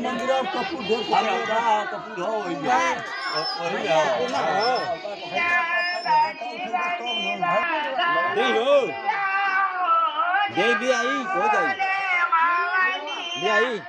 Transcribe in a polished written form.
મંદિર કપૂર કપૂર હોય જય બે આવી કોઈ જાય બે આવી